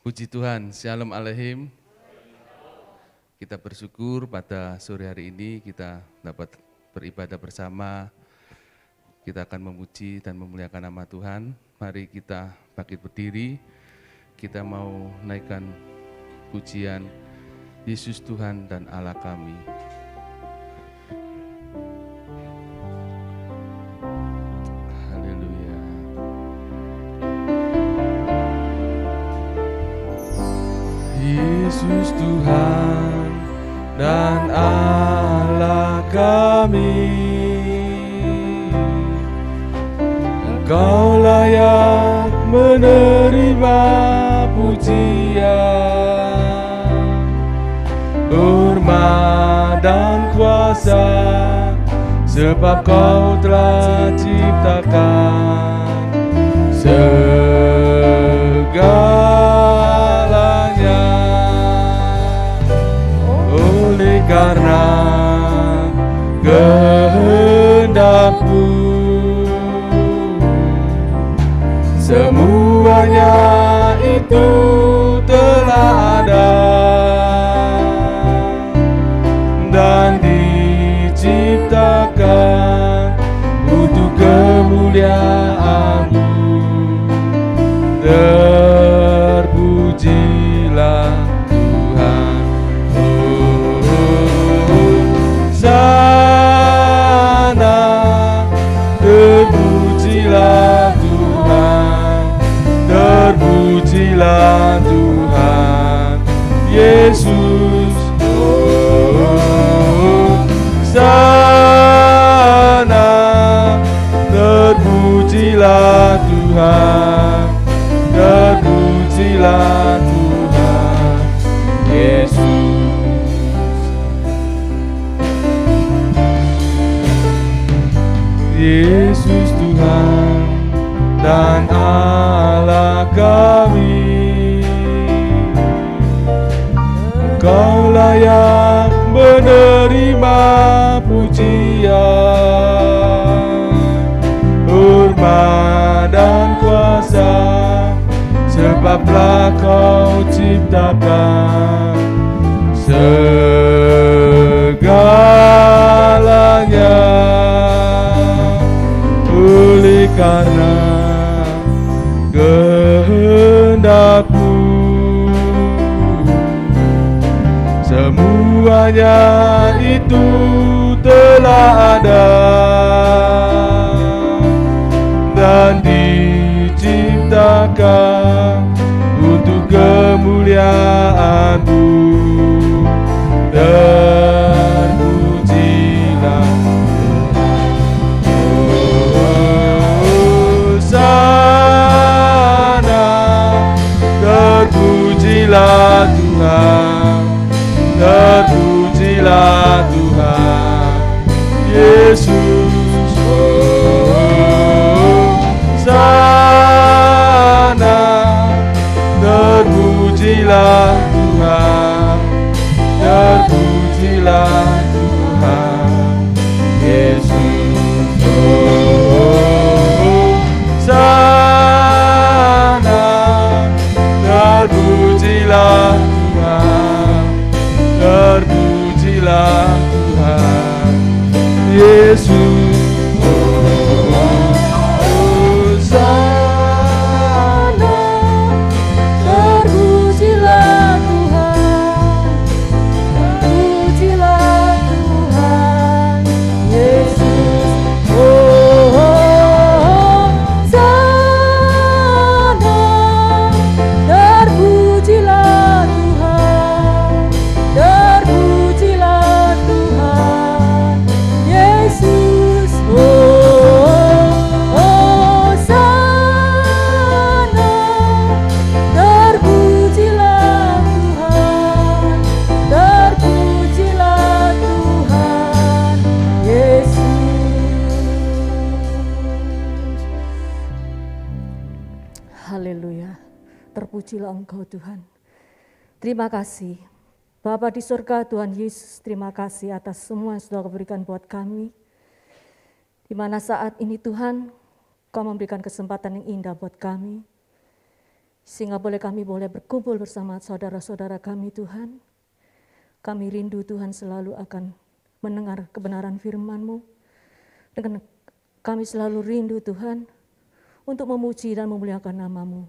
Puji Tuhan, Shalom Aleihim. Kita bersyukur pada sore hari ini kita dapat beribadah bersama. Kita akan memuji dan memuliakan nama Tuhan. Mari kita bangkit berdiri. Kita mau naikkan pujian Yesus Tuhan dan Allah kami. Haleluya. Yesus Tuhan dan Allah kami, Engkau layak menerima pujian, hormat dan kuasa, sebab Kau telah ciptakan segalanya. Oleh karena kehendak-Mu, semuanya itu telah ada dan diciptakan untuk kemuliaan-Mu. Terpujilah Tuhan. Sana terpujilah Tuhan, terpujilah Tuhan Yesus. Sana terpujilah Tuhan, terpujilah Tuhan Yesus. Yesus Tuhan dan Allah kami, Engkau layak menerima pujian, hormat dan kuasa, sebab telah Kau ciptakan segalanya. Oleh karena kehendak-Mu, semuanya itu telah ada dan diciptakan untuk kemuliaan-Mu. Terpujilah Hosana, terpujilah Tuhan, terpujilah Tuhan Yesus. Sana terpujilah Tuhan, terpujilah Tuhan Yesus. Sana terpujilah Tuhan, terpujilah Tuhan Yesus. Terpujilah Engkau Tuhan. Terima kasih Bapa di surga, Tuhan Yesus, terima kasih atas semua yang sudah Kau berikan buat kami. Di mana saat ini Tuhan, Kau memberikan kesempatan yang indah buat kami. sehingga kami boleh berkumpul bersama saudara-saudara kami Tuhan. Kami rindu Tuhan selalu akan mendengar kebenaran firman-Mu. Dan kami selalu rindu Tuhan untuk memuji dan memuliakan nama-Mu.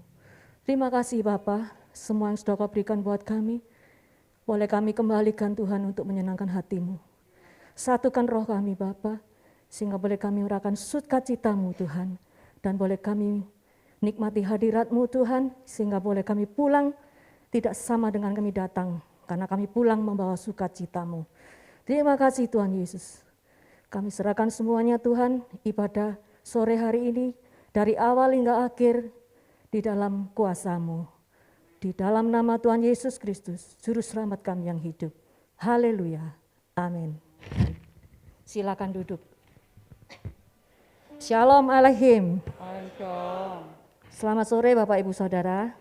Terima kasih Bapa, semua yang sudah Kau berikan buat kami. Boleh kami kembalikan Tuhan untuk menyenangkan hati-Mu. Satukan roh kami Bapa, sehingga boleh kami merasakan sukacita-Mu Tuhan. Dan boleh kami nikmati hadirat-Mu Tuhan, sehingga boleh kami pulang tidak sama dengan kami datang. Karena kami pulang membawa sukacita-Mu. Terima kasih Tuhan Yesus. Kami serahkan semuanya Tuhan, ibadah sore hari ini, dari awal hingga akhir, di dalam kuasa-Mu. Di dalam nama Tuhan Yesus Kristus, Juru Selamat kami yang hidup. Haleluya. Amin. Silakan duduk. Shalom Aleichem. Selamat sore Bapak Ibu Saudara.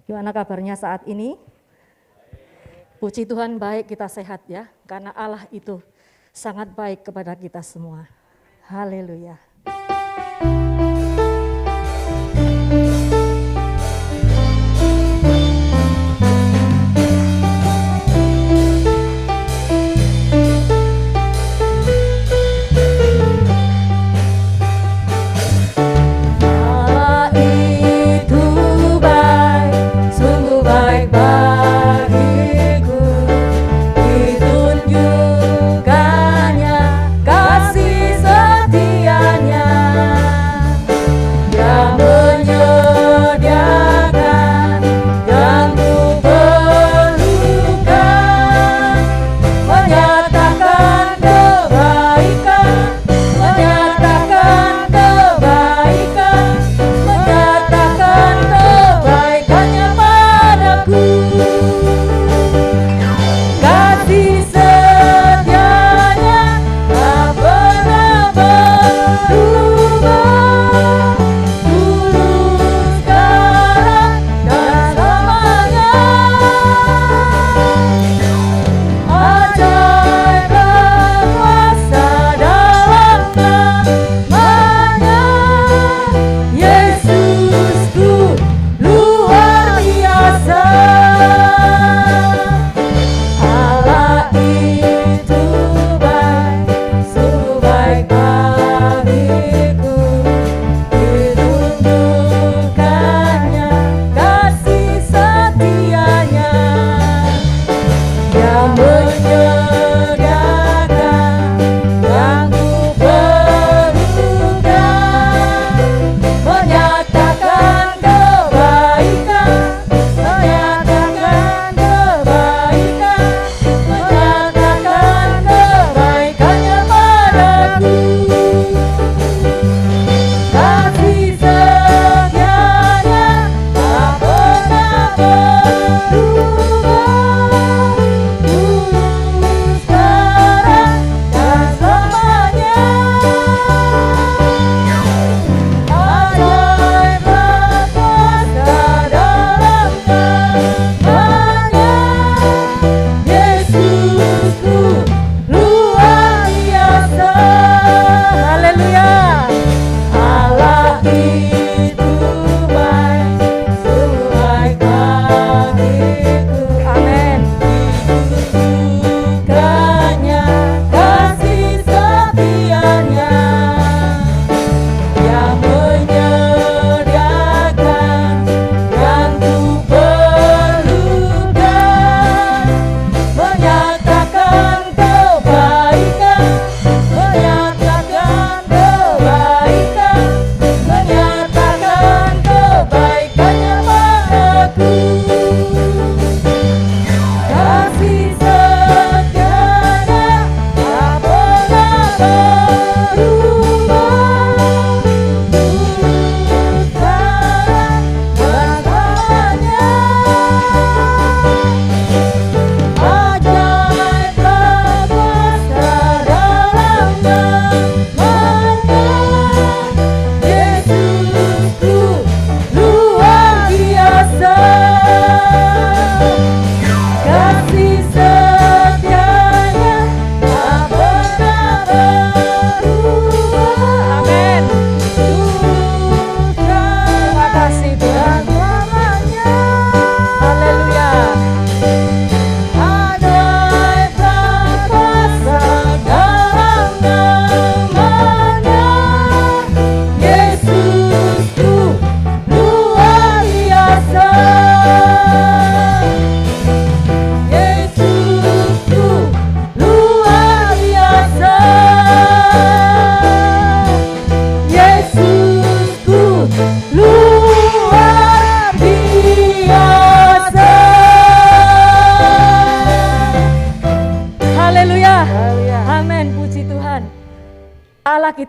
Gimana kabarnya saat ini? Puji Tuhan, baik kita sehat ya, karena Allah itu sangat baik kepada kita semua. Haleluya. Ditunjukkannya kasih setianya.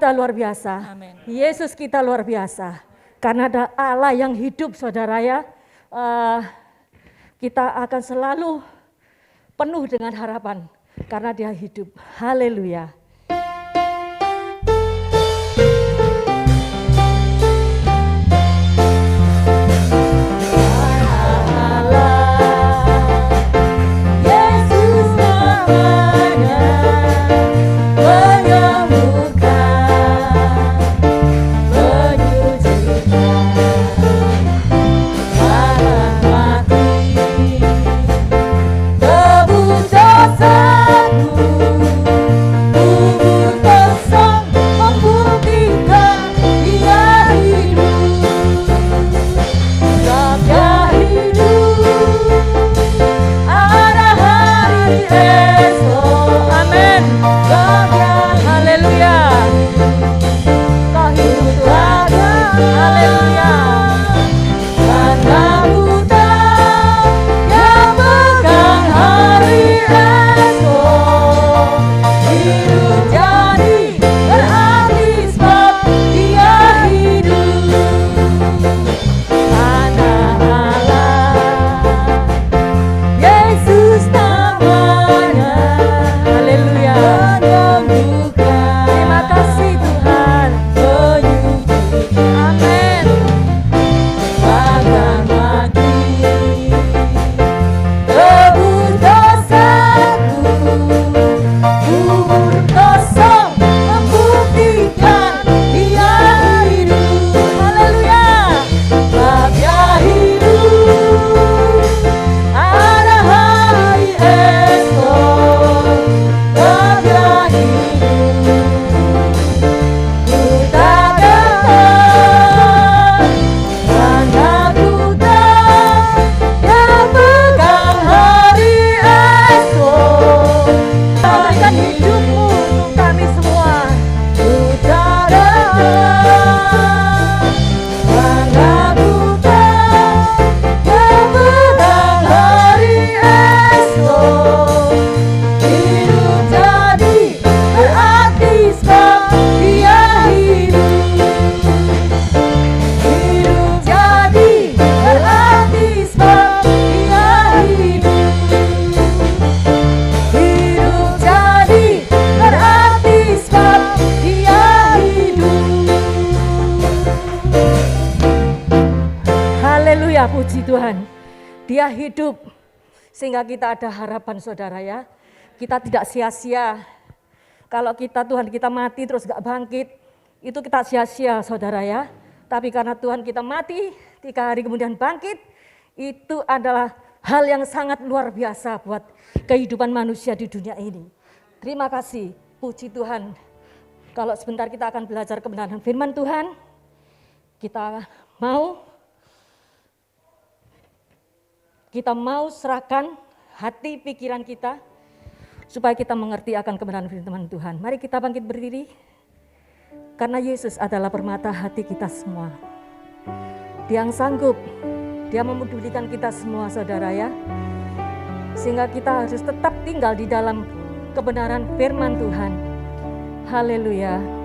kita luar biasa. Amin. Yesus kita luar biasa. Karena ada Allah yang hidup, saudara ya. Kita akan selalu penuh dengan harapan karena Dia hidup. Haleluya. Puji Tuhan, Dia hidup sehingga kita ada harapan, saudara ya. Kita tidak sia-sia. Kalau Tuhan kita mati terus gak bangkit, itu kita sia-sia, saudara ya. Tapi karena Tuhan kita mati, 3 hari kemudian bangkit, itu adalah hal yang sangat luar biasa buat kehidupan manusia di dunia ini. Terima kasih, puji Tuhan. Kalau sebentar kita akan belajar kebenaran firman Tuhan, kita mau serahkan hati pikiran kita supaya kita mengerti akan kebenaran firman Tuhan. Mari kita bangkit berdiri, karena Yesus adalah permata hati kita semua. Dia yang sanggup, Dia memedulikan kita semua, saudara ya. Sehingga kita harus tetap tinggal di dalam kebenaran firman Tuhan. Haleluya.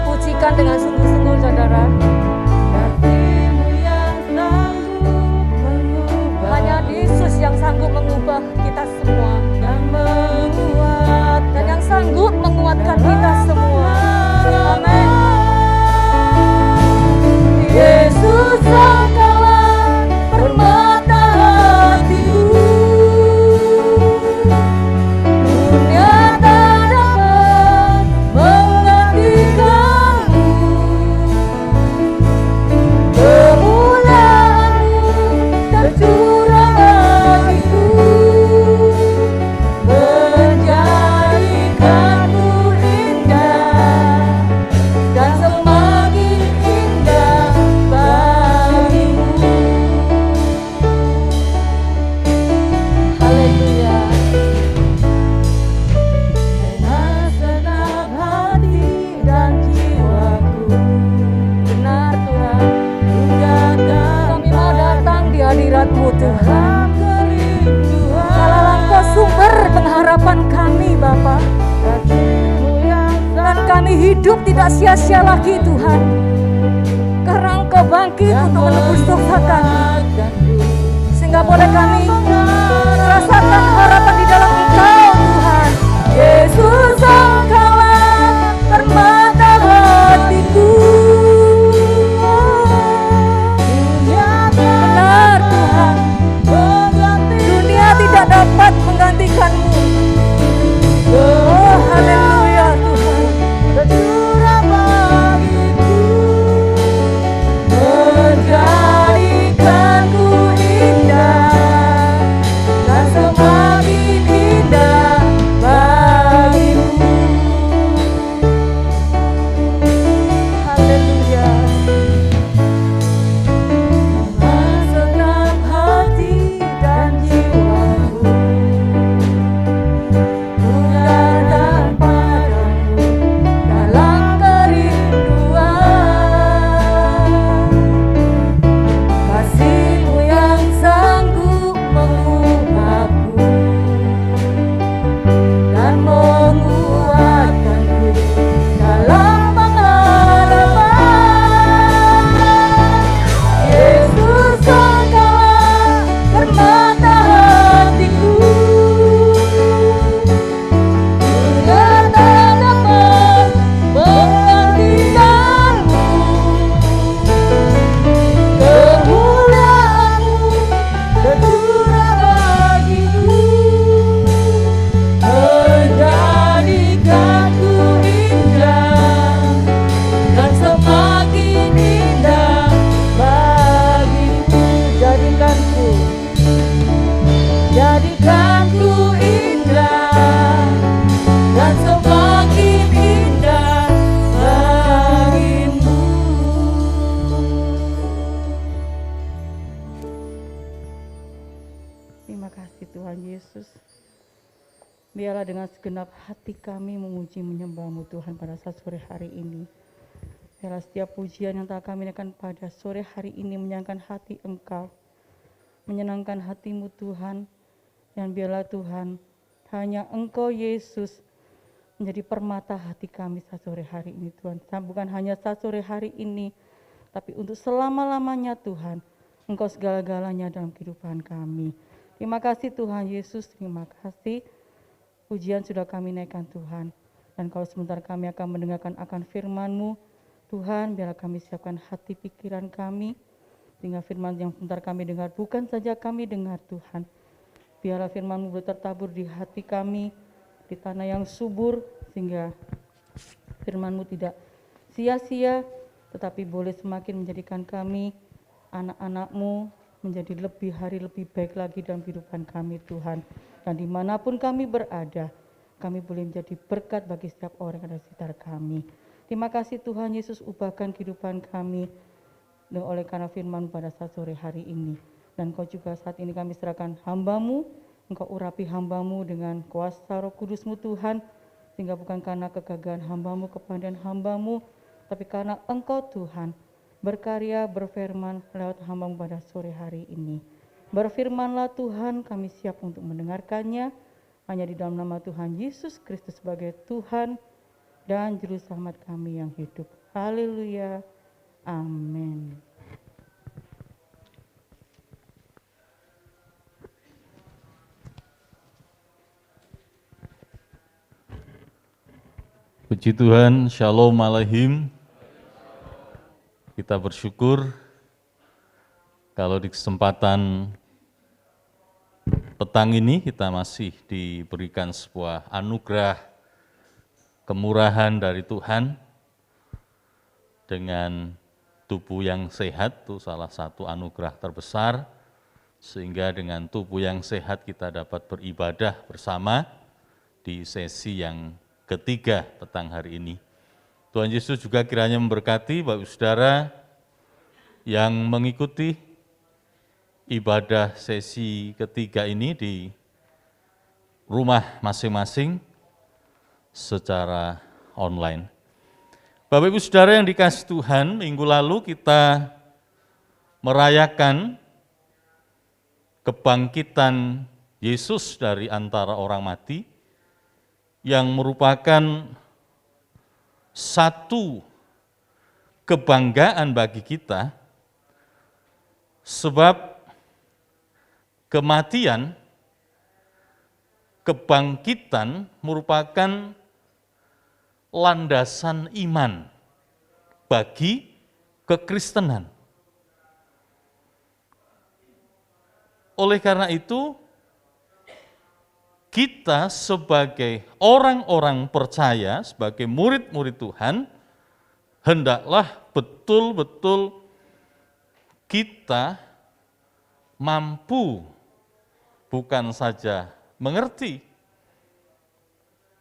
Pujikan dengan sungguh-sungguh, saudara. Hanya Yesus yang sanggup mengubah kita semua, dan yang sanggup menguatkan kita semua. Amin. Yesus adalah permata hatiku. Dunia tak dapat mengerti kamu. sia-sia lagi Tuhan, karena Engkau bangkit untuk menebus dosa kami, sehingga boleh kami merasakan harapan di dalam Engkau Tuhan. Yesus, Engkaulah permata hatiku. Benar Tuhan, dunia tidak dapat menggantikan-Mu. Oh haleluya Tuhan. Tercurah bagiku, menjadikanku indah dan semakin indah bagimu. Haleluya. Dengan segenap hati dan jiwaku, ku datang padamu dalam kerinduan. Kasih-Mu yang sanggup mengubahku dan menguatkanku dalam pengharapan. Yesus, Engkaulah permata hatiku. Dunia tak dapat menggantikan-Mu. Kemuliaan-Mu tercurah bagiku, menjadikanku indah dan semakin indah bagimu. Jadikanku indah dan semakin indah bagimu. Terima kasih Tuhan Yesus. Biarlah dengan segenap hati kami memuji menyembah-Mu Tuhan pada saat sore hari ini. Biarlah setiap pujian yang telah kami naikkan pada sore hari ini menyenangkan hati Engkau, menyenangkan hati-Mu Tuhan. Dan biarlah Tuhan, hanya Engkau Yesus menjadi permata hati kami saat sore hari ini Tuhan. Bukan hanya saat sore hari ini, tapi untuk selama-lamanya Tuhan. Engkau segala-galanya dalam kehidupan kami. Terima kasih Tuhan Yesus, terima kasih. Pujian sudah kami naikkan Tuhan. Dan kalau sebentar kami akan mendengarkan akan firman-Mu, Tuhan biarlah kami siapkan hati pikiran kami, sehingga firman yang sebentar kami dengar bukan saja kami dengar Tuhan. Biarlah firman-Mu boleh tertabur di hati kami, di tanah yang subur, sehingga firman-Mu tidak sia-sia, tetapi boleh semakin menjadikan kami, anak-anak-Mu, menjadi lebih hari lebih baik lagi dalam kehidupan kami Tuhan. Dan dimanapun kami berada, kami boleh menjadi berkat bagi setiap orang yang ada di sekitar kami. Terima kasih Tuhan Yesus, ubahkan kehidupan kami oleh karena firman pada saat sore hari ini. Dan Kau juga saat ini kami serahkan hamba-Mu, Engkau urapi hamba-Mu dengan kuasa Roh Kudus-Mu Tuhan, sehingga bukan karena kegagalan hamba-Mu, kepadan hamba-Mu, tapi karena Engkau Tuhan berkarya, berfirman lewat hamba-Mu pada sore hari ini. Berfirmanlah Tuhan, kami siap untuk mendengarkannya, hanya di dalam nama Tuhan Yesus Kristus sebagai Tuhan dan Juru Selamat kami yang hidup. Haleluya, amin. Puji Tuhan, Shalom Aleichem. Kita bersyukur kalau di kesempatan petang ini kita masih diberikan sebuah anugerah kemurahan dari Tuhan dengan tubuh yang sehat, itu salah satu anugerah terbesar, sehingga dengan tubuh yang sehat kita dapat beribadah bersama di sesi yang ketiga petang hari ini. Tuhan Yesus juga kiranya memberkati Bapak Saudara yang mengikuti ibadah sesi ketiga ini di rumah masing-masing secara online. Bapak Ibu Saudara yang dikasihi Tuhan, minggu lalu kita merayakan kebangkitan Yesus dari antara orang mati, yang merupakan satu kebanggaan bagi kita, sebab kematian, kebangkitan merupakan landasan iman bagi kekristenan. Oleh karena itu, kita sebagai orang-orang percaya, sebagai murid-murid Tuhan, hendaklah betul-betul kita mampu bukan saja mengerti,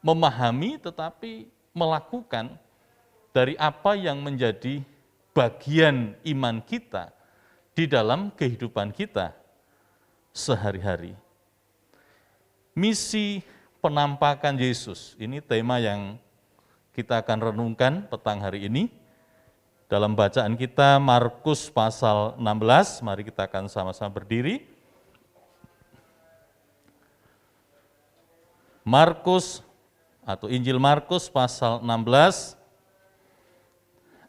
memahami, tetapi melakukan dari apa yang menjadi bagian iman kita di dalam kehidupan kita sehari-hari. Misi penampakan Yesus, ini tema yang kita akan renungkan petang hari ini. Dalam bacaan kita Markus pasal 16, mari kita akan sama-sama berdiri. Markus atau Injil Markus pasal 16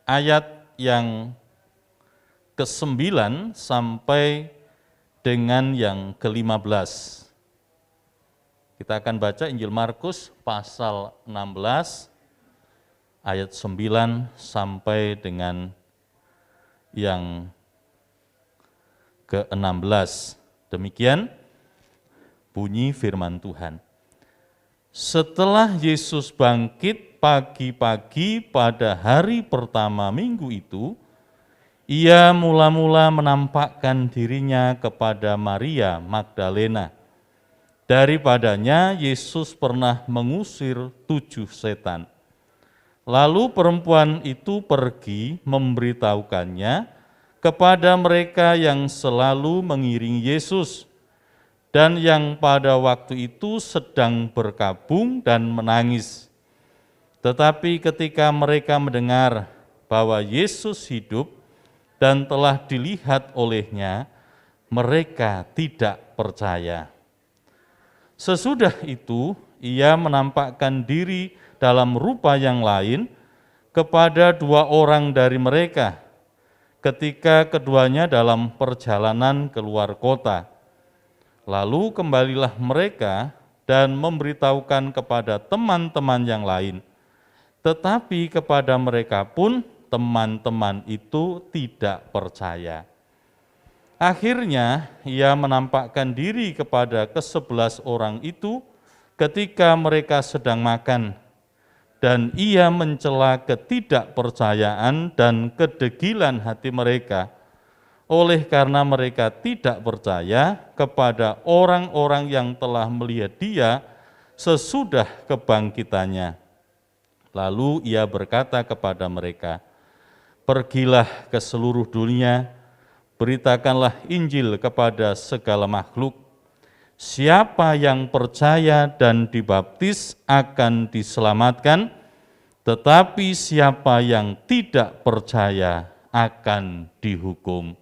ayat yang ke-9 sampai dengan yang ke-15. Kita akan baca Injil Markus pasal 16 ayat 9 sampai dengan yang ke-16. Demikian bunyi firman Tuhan. Setelah Yesus bangkit pagi-pagi pada hari pertama minggu itu, ia mula-mula menampakkan dirinya kepada Maria Magdalena. Daripadanya Yesus pernah mengusir 7 setan. Lalu perempuan itu pergi memberitahukannya kepada mereka yang selalu mengiringi Yesus, dan yang pada waktu itu sedang berkabung dan menangis. Tetapi ketika mereka mendengar bahwa Yesus hidup dan telah dilihat olehnya, mereka tidak percaya. Sesudah itu, ia menampakkan diri dalam rupa yang lain kepada 2 orang dari mereka, ketika keduanya dalam perjalanan keluar kota. Lalu kembalilah mereka dan memberitahukan kepada teman-teman yang lain. Tetapi kepada mereka pun teman-teman itu tidak percaya. Akhirnya ia menampakkan diri kepada ke-11 orang itu ketika mereka sedang makan, dan ia mencela ketidakpercayaan dan kedegilan hati mereka, oleh karena mereka tidak percaya kepada orang-orang yang telah melihat dia sesudah kebangkitannya. Lalu ia berkata kepada mereka, "Pergilah ke seluruh dunia, beritakanlah Injil kepada segala makhluk. Siapa yang percaya dan dibaptis akan diselamatkan, tetapi siapa yang tidak percaya akan dihukum.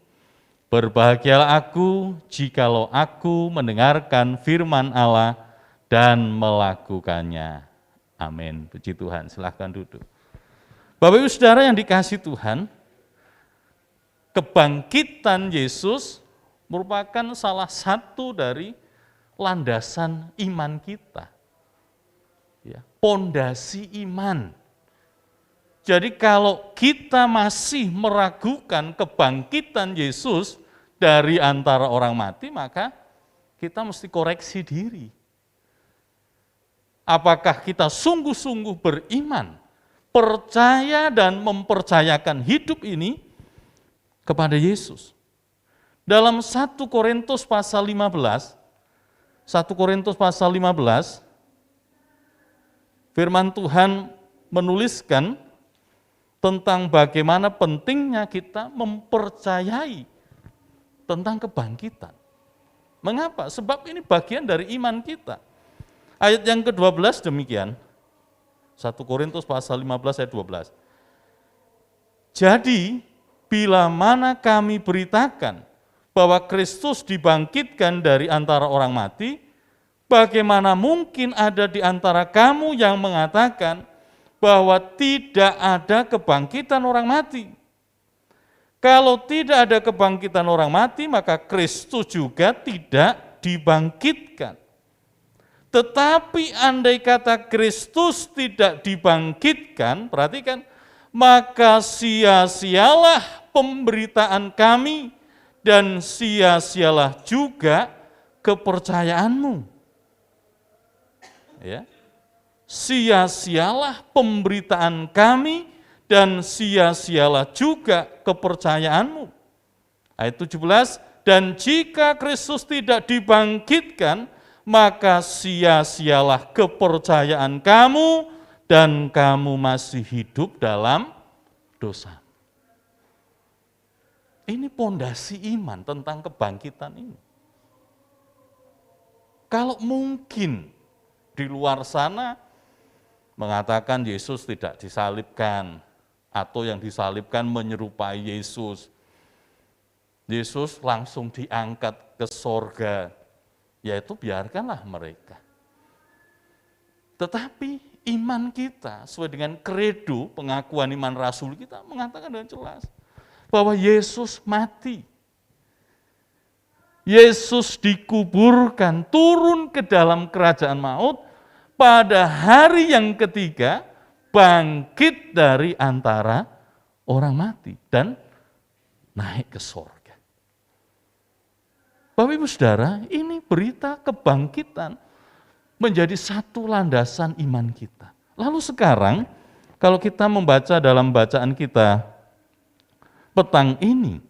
Berbahagialah aku jikalau aku mendengarkan firman Allah dan melakukannya." Amin. Puji Tuhan, silahkan duduk. Bapak Ibu Saudara yang dikasihi Tuhan, kebangkitan Yesus merupakan salah satu dari landasan iman kita. Ya, pondasi iman. Jadi kalau kita masih meragukan kebangkitan Yesus dari antara orang mati, maka kita mesti koreksi diri. Apakah kita sungguh-sungguh beriman, percaya dan mempercayakan hidup ini kepada Yesus? Dalam 1 Korintus pasal 15, firman Tuhan menuliskan tentang bagaimana pentingnya kita mempercayai tentang kebangkitan. Mengapa? Sebab ini bagian dari iman kita. Ayat yang ke-12 demikian, 1 Korintus pasal 15 ayat 12. Jadi, bila mana kami beritakan bahwa Kristus dibangkitkan dari antara orang mati, bagaimana mungkin ada di antara kamu yang mengatakan bahwa tidak ada kebangkitan orang mati? Kalau tidak ada kebangkitan orang mati, maka Kristus juga tidak dibangkitkan. Tetapi andai kata Kristus tidak dibangkitkan, perhatikan, maka sia-sialah pemberitaan kami dan sia-sialah juga kepercayaanmu. Ya. Sia-sialah pemberitaan kami dan sia-sialah juga kepercayaanmu. Ayat 17, dan jika Kristus tidak dibangkitkan, maka sia-sialah kepercayaan kamu dan kamu masih hidup dalam dosa. Ini pondasi iman tentang kebangkitan ini. Kalau mungkin di luar sana mengatakan Yesus tidak disalibkan, atau yang disalibkan menyerupai Yesus. Yesus langsung diangkat ke sorga, yaitu biarkanlah mereka. Tetapi iman kita sesuai dengan kredo pengakuan iman rasul kita mengatakan dengan jelas bahwa Yesus mati. Yesus dikuburkan, turun ke dalam kerajaan maut, pada hari yang ketiga bangkit dari antara orang mati dan naik ke sorga. Bapak Ibu Saudara, ini berita kebangkitan menjadi satu landasan iman kita. Lalu sekarang, kalau kita membaca dalam bacaan kita petang ini,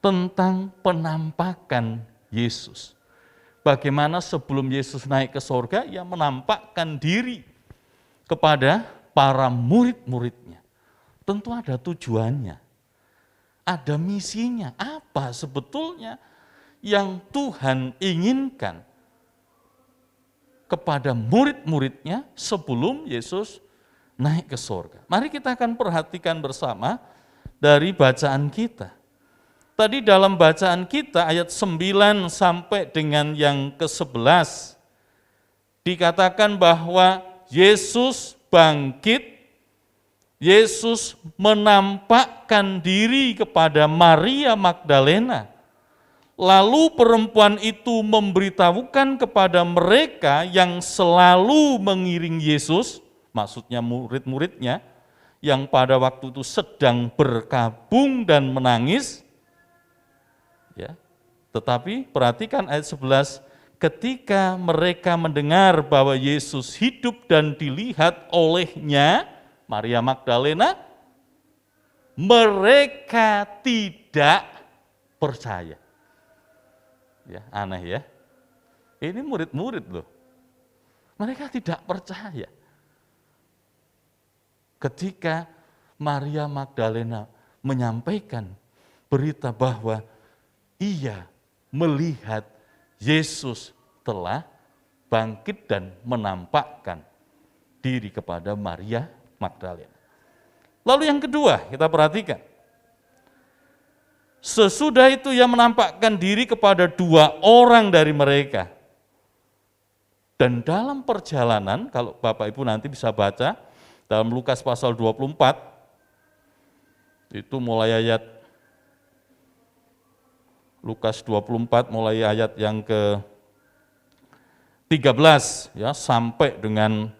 tentang penampakan Yesus. Bagaimana sebelum Yesus naik ke sorga, ia menampakkan diri kepada para murid-muridnya. Tentu ada tujuannya, ada misinya, apa sebetulnya yang Tuhan inginkan kepada murid-muridnya sebelum Yesus naik ke sorga. Mari kita akan perhatikan bersama dari bacaan kita. Tadi dalam bacaan kita ayat 9 sampai dengan yang ke-11, dikatakan bahwa Yesus bangkit, Yesus menampakkan diri kepada Maria Magdalena. Lalu perempuan itu memberitahukan kepada mereka yang selalu mengiring Yesus, maksudnya murid-muridnya, yang pada waktu itu sedang berkabung dan menangis. Ya. Tetapi perhatikan ayat 11, ketika mereka mendengar bahwa Yesus hidup dan dilihat olehnya, Maria Magdalena, mereka tidak percaya. Ya, aneh ya. Ini murid-murid loh. Mereka tidak percaya. Ketika Maria Magdalena menyampaikan berita bahwa ia melihat Yesus telah bangkit dan menampakkan diri kepada Maria Magdalena. Lalu yang kedua, kita perhatikan. Sesudah itu ia menampakkan diri kepada 2 orang dari mereka. Dan dalam perjalanan, kalau Bapak Ibu nanti bisa baca, dalam Lukas pasal 24, itu mulai ayat, Lukas 24 mulai ayat yang ke-13 ya, sampai dengan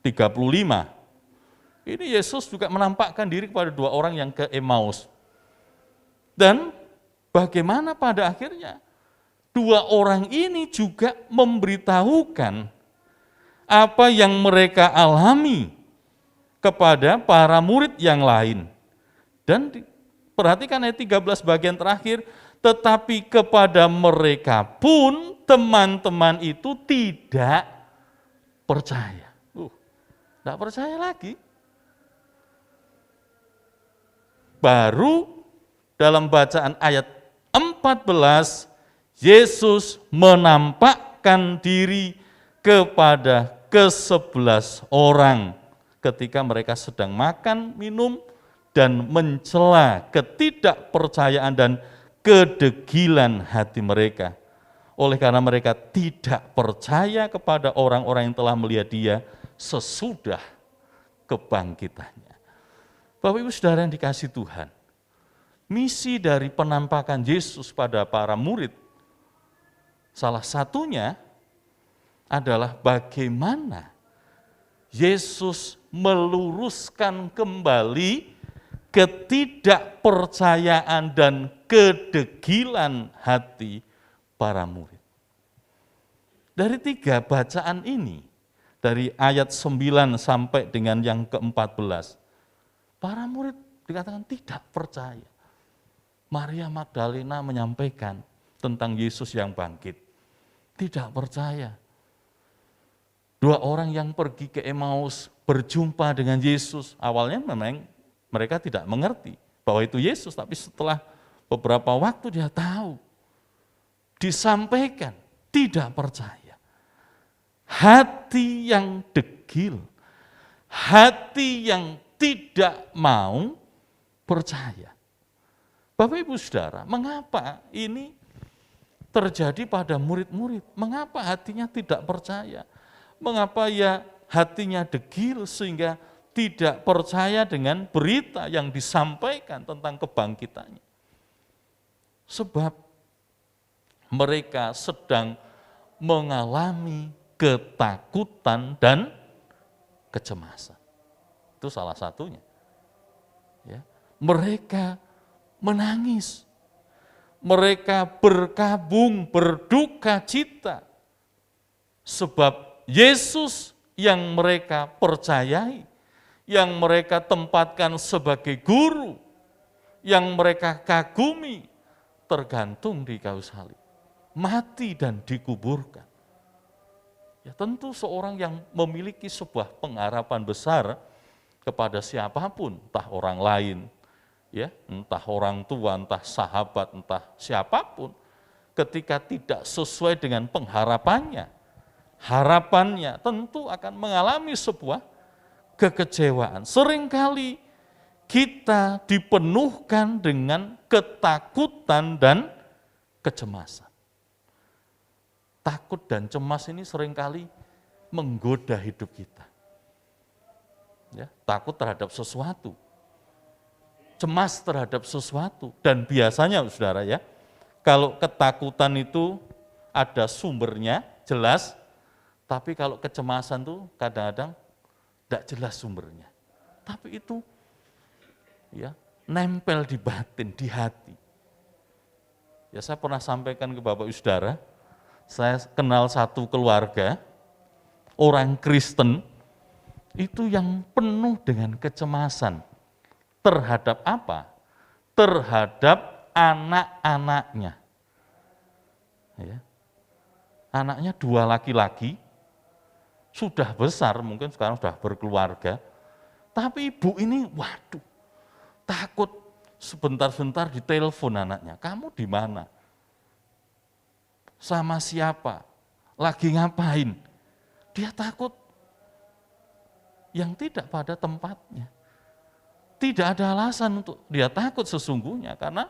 35. Ini Yesus juga menampakkan diri kepada 2 orang yang ke Emmaus. Dan bagaimana pada akhirnya 2 orang ini juga memberitahukan apa yang mereka alami kepada para murid yang lain. Dan perhatikan ayat 13 bagian terakhir, tetapi kepada mereka pun teman-teman itu tidak percaya. Tidak percaya lagi. Baru dalam bacaan ayat 14, Yesus menampakkan diri kepada ke-11 orang ketika mereka sedang makan, minum, dan mencela ketidakpercayaan dan kedegilan hati mereka. Oleh karena mereka tidak percaya kepada orang-orang yang telah melihat dia sesudah kebangkitannya. Bapak Ibu Saudara yang dikasihi Tuhan, misi dari penampakan Yesus pada para murid, salah satunya adalah bagaimana Yesus meluruskan kembali ketidakpercayaan dan kedegilan hati para murid. Dari 3 bacaan ini, dari ayat 9 sampai dengan yang ke-14, para murid dikatakan tidak percaya. Maria Magdalena menyampaikan tentang Yesus yang bangkit. Tidak percaya. 2 orang yang pergi ke Emmaus berjumpa dengan Yesus. Awalnya memang mereka tidak mengerti bahwa itu Yesus, tapi setelah beberapa waktu dia tahu. Disampaikan, tidak percaya. Hati yang degil, hati yang tidak mau percaya. Bapak Ibu Saudara, mengapa ini terjadi pada murid-murid? Mengapa hatinya tidak percaya? Mengapa ya hatinya degil sehingga tidak percaya dengan berita yang disampaikan tentang kebangkitannya? Sebab mereka sedang mengalami ketakutan dan kecemasan. Itu salah satunya. Ya, mereka menangis, mereka berkabung, berduka cita, sebab Yesus yang mereka percayai, yang mereka tempatkan sebagai guru, yang mereka kagumi, tergantung di kayu salib, mati dan dikuburkan. Ya, tentu seorang yang memiliki sebuah pengharapan besar kepada siapapun, entah orang lain, ya, entah orang tua, entah sahabat, entah siapapun, ketika tidak sesuai dengan pengharapannya, harapannya tentu akan mengalami sebuah kekecewaan. Seringkali kita dipenuhkan dengan ketakutan dan kecemasan. Takut dan cemas ini seringkali menggoda hidup kita. Ya, takut terhadap sesuatu, cemas terhadap sesuatu, dan biasanya saudara ya, kalau ketakutan itu ada sumbernya, jelas, tapi kalau kecemasan itu kadang-kadang tidak jelas sumbernya. Tapi itu ya nempel di batin, di hati. Ya, saya pernah sampaikan ke Bapak Saudara, saya kenal satu keluarga, orang Kristen, itu yang penuh dengan kecemasan. Terhadap apa? Terhadap anak-anaknya. Ya. Anaknya 2 laki-laki, sudah besar, mungkin sekarang sudah berkeluarga, tapi ibu ini, waduh, takut sebentar-sebentar ditelepon anaknya, kamu di mana? Sama siapa? Lagi ngapain? Dia takut yang tidak pada tempatnya. Tidak ada alasan untuk dia takut sesungguhnya, karena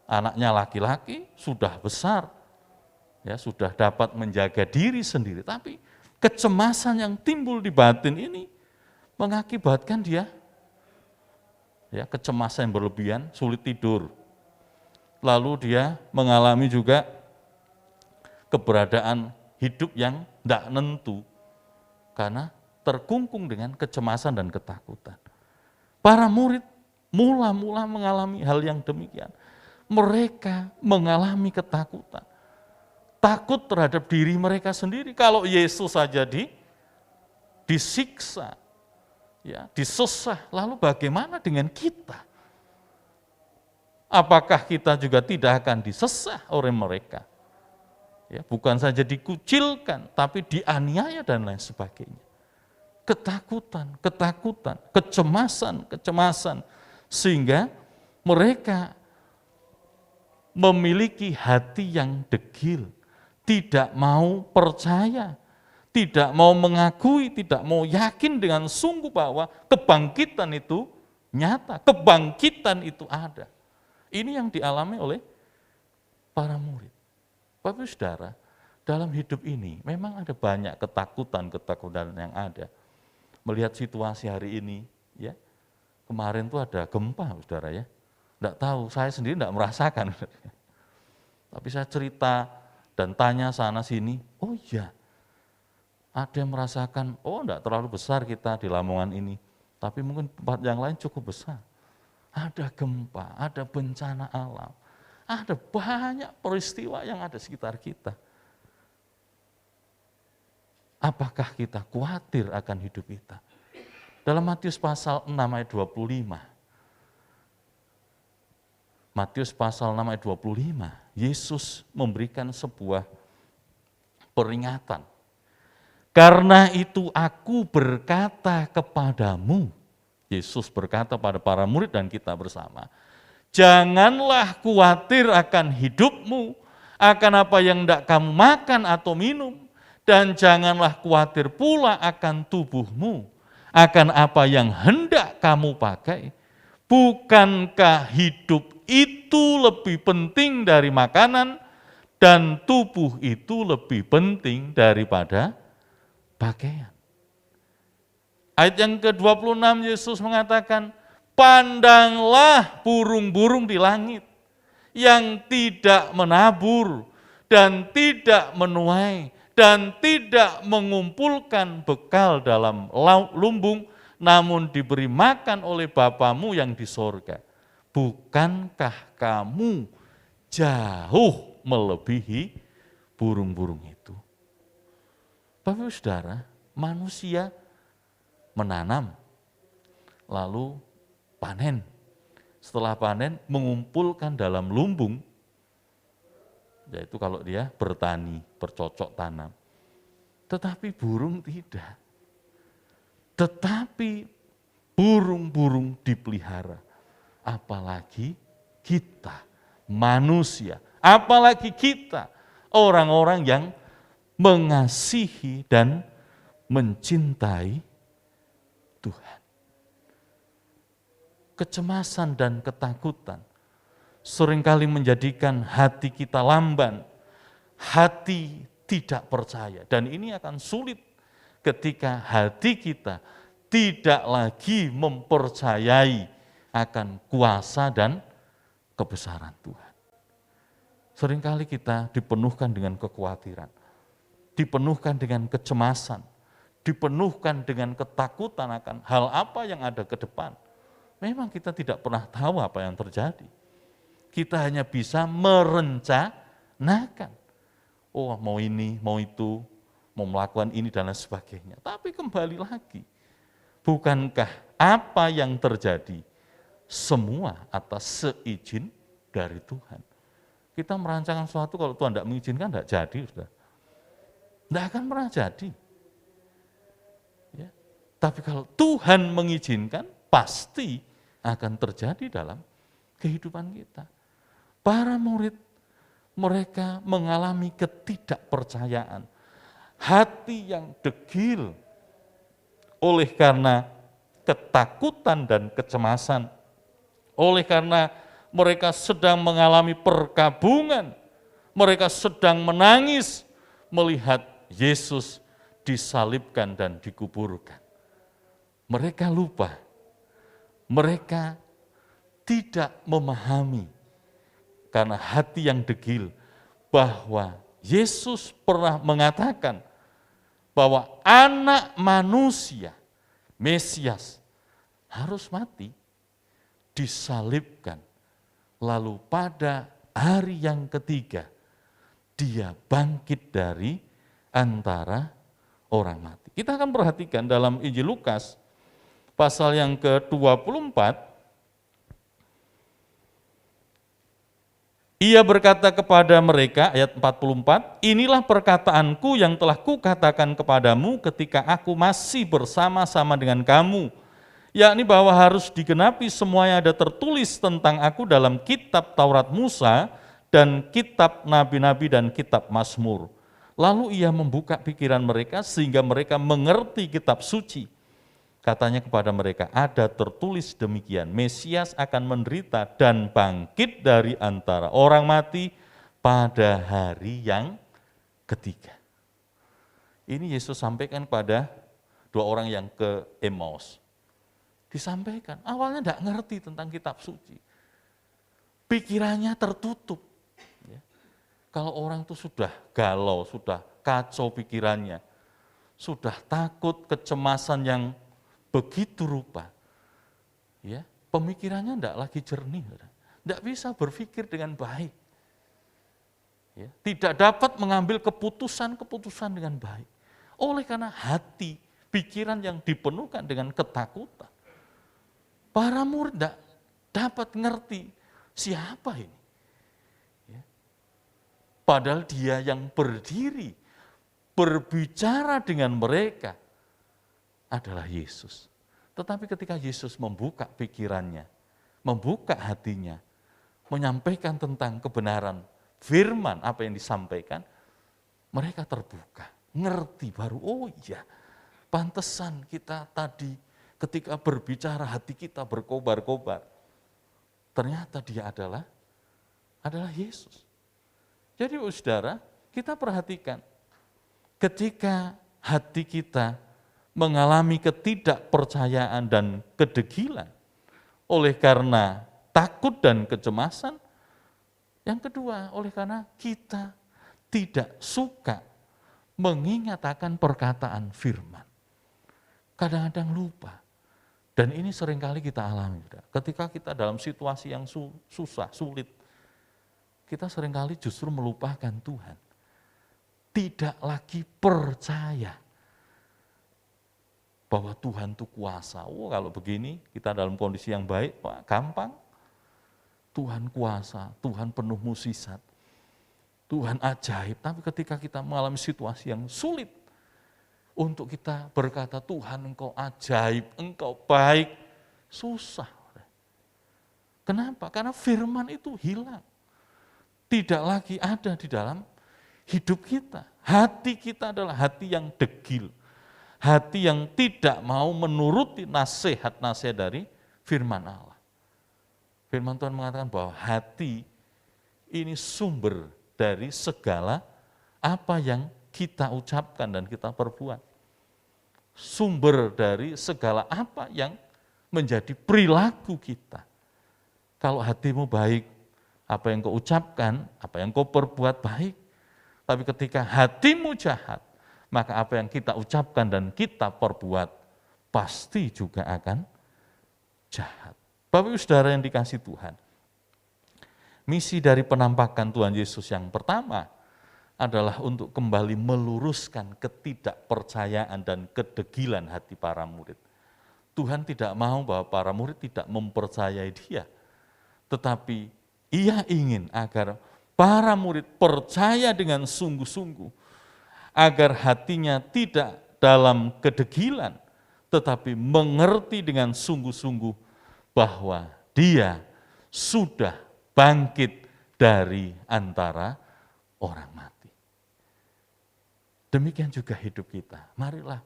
anaknya laki-laki sudah besar, ya sudah dapat menjaga diri sendiri, tapi kecemasan yang timbul di batin ini mengakibatkan dia ya kecemasan yang berlebihan, sulit tidur. Lalu dia mengalami juga keberadaan hidup yang tidak nentu karena terkungkung dengan kecemasan dan ketakutan. Para murid mula-mula mengalami hal yang demikian. Mereka mengalami ketakutan. Takut terhadap diri mereka sendiri. Kalau Yesus saja disiksa, ya, disesah, lalu bagaimana dengan kita? Apakah kita juga tidak akan disesah oleh mereka? Ya, bukan saja dikucilkan, tapi dianiaya dan lain sebagainya. Ketakutan, kecemasan, sehingga mereka memiliki hati yang degil, tidak mau percaya, tidak mau mengakui, tidak mau yakin dengan sungguh bahwa kebangkitan itu nyata, kebangkitan itu ada. Ini yang dialami oleh para murid. Bapak Saudara, dalam hidup ini memang ada banyak ketakutan yang ada. Melihat situasi hari ini, ya, kemarin tuh ada gempa, saudara ya, Enggak tahu, saya sendiri enggak merasakan. Tapi saya cerita dan tanya sana sini, oh iya, ada yang merasakan, oh enggak terlalu besar kita di Lamongan ini, tapi mungkin tempat yang lain cukup besar. Ada gempa, ada bencana alam, ada banyak peristiwa yang ada sekitar kita. Apakah kita khawatir akan hidup kita? Dalam Matius pasal 6 ayat 25, Matius pasal 6 ayat 25, Yesus memberikan sebuah peringatan. Karena itu aku berkata kepadamu, Yesus berkata pada para murid dan kita bersama, janganlah khawatir akan hidupmu, akan apa yang hendak kamu makan atau minum, dan janganlah khawatir pula akan tubuhmu, akan apa yang hendak kamu pakai. Bukankah hidup itu lebih penting dari makanan, dan tubuh itu lebih penting daripada pakaian. Ayat yang ke-26 Yesus mengatakan, pandanglah burung-burung di langit yang tidak menabur dan tidak menuai dan tidak mengumpulkan bekal dalam lumbung, namun diberi makan oleh Bapamu yang di sorga. Bukankah kamu jauh melebihi burung-burung itu? Bapak Saudara, manusia menanam, lalu panen. Setelah panen, mengumpulkan dalam lumbung, yaitu kalau dia bertani, bercocok tanam. Tetapi burung tidak. Tetapi burung-burung dipelihara. Apalagi kita, manusia, apalagi kita, orang-orang yang mengasihi dan mencintai Tuhan. Kecemasan dan ketakutan seringkali menjadikan hati kita lamban, hati tidak percaya. Dan ini akan sulit ketika hati kita tidak lagi mempercayai akan kuasa dan kebesaran Tuhan. Seringkali kita dipenuhkan dengan kekhawatiran, dipenuhkan dengan kecemasan, dipenuhkan dengan ketakutan akan hal apa yang ada ke depan. Memang kita tidak pernah tahu apa yang terjadi. Kita hanya bisa merencanakan. Oh, mau ini, mau itu, mau melakukan ini dan lain sebagainya. Tapi kembali lagi, bukankah apa yang terjadi semua atas seizin dari Tuhan? Kita merancangkan sesuatu, kalau Tuhan tidak mengizinkan, tidak jadi. Sudah. Tidak akan pernah jadi. Ya. Tapi kalau Tuhan mengizinkan, pasti akan terjadi dalam kehidupan kita. Para murid, mereka mengalami ketidakpercayaan, hati yang degil oleh karena ketakutan dan kecemasan, oleh karena mereka sedang mengalami perkabungan, mereka sedang menangis melihat Yesus disalibkan dan dikuburkan. Mereka lupa, mereka tidak memahami karena hati yang degil bahwa Yesus pernah mengatakan bahwa anak manusia, Mesias, harus mati, disalibkan, lalu pada hari yang ketiga dia bangkit dari antara orang mati. Kita akan perhatikan dalam Injil Lukas pasal yang ke-24, ia berkata kepada mereka, ayat 44, inilah perkataanku yang telah kukatakan kepadamu ketika aku masih bersama-sama dengan kamu, yakni bahwa harus digenapi semua yang ada tertulis tentang aku dalam kitab Taurat Musa dan kitab Nabi-Nabi dan kitab Mazmur. Lalu ia membuka pikiran mereka sehingga mereka mengerti kitab suci. Katanya kepada mereka, ada tertulis demikian, Mesias akan menderita dan bangkit dari antara orang mati pada hari yang ketiga. Ini Yesus sampaikan pada dua orang yang ke Emmaus. Disampaikan, awalnya tidak ngerti tentang kitab suci. pikirannya tertutup. Ya. Kalau orang itu sudah galau, sudah kacau pikirannya, sudah takut, kecemasan yang begitu rupa, ya, pemikirannya tidak lagi jernih, tidak bisa berpikir dengan baik, ya, tidak dapat mengambil keputusan-keputusan dengan baik. Oleh karena hati, pikiran yang dipenuhkan dengan ketakutan, para murid tidak dapat ngerti siapa ini. Ya. Padahal dia yang berdiri, berbicara dengan mereka adalah Yesus. Tetapi ketika Yesus membuka pikirannya, membuka hatinya, menyampaikan tentang kebenaran firman apa yang disampaikan, mereka terbuka, ngerti baru, oh iya, pantesan kita tadi ketika berbicara hati kita berkobar-kobar. Ternyata dia adalah Yesus. Jadi saudara, kita perhatikan, ketika hati kita mengalami ketidakpercayaan dan kedegilan oleh karena takut dan kecemasan, yang kedua, oleh karena kita tidak suka mengingat akan perkataan firman. Kadang-kadang lupa. Dan ini seringkali kita alami. Ketika kita dalam situasi yang susah, sulit, kita seringkali justru melupakan Tuhan. Tidak lagi percaya bahwa Tuhan itu kuasa. Oh, kalau begini, kita dalam kondisi yang baik, wah, gampang. Tuhan kuasa, Tuhan penuh mukjizat, Tuhan ajaib. Tapi ketika kita mengalami situasi yang sulit, untuk kita berkata, Tuhan Engkau ajaib, Engkau baik, susah. Kenapa? Karena firman itu hilang. Tidak lagi ada di dalam hidup kita. Hati kita adalah hati yang degil. Hati yang tidak mau menuruti nasihat-nasihat dari firman Allah. Firman Tuhan mengatakan bahwa hati ini sumber dari segala apa yang kita ucapkan dan kita perbuat. Sumber dari segala apa yang menjadi perilaku kita. Kalau hatimu baik, apa yang kau ucapkan, apa yang kau perbuat baik. Tapi ketika hatimu jahat, maka apa yang kita ucapkan dan kita perbuat pasti juga akan jahat. Bapak Ibu Saudara yang dikasihi Tuhan, misi dari penampakan Tuhan Yesus yang pertama adalah untuk kembali meluruskan ketidakpercayaan dan kedegilan hati para murid. Tuhan tidak mau bahwa para murid tidak mempercayai Dia, tetapi Ia ingin agar para murid percaya dengan sungguh-sungguh, agar hatinya tidak dalam kedegilan, tetapi mengerti dengan sungguh-sungguh bahwa Dia sudah bangkit dari antara orang mati. Demikian juga hidup kita. Marilah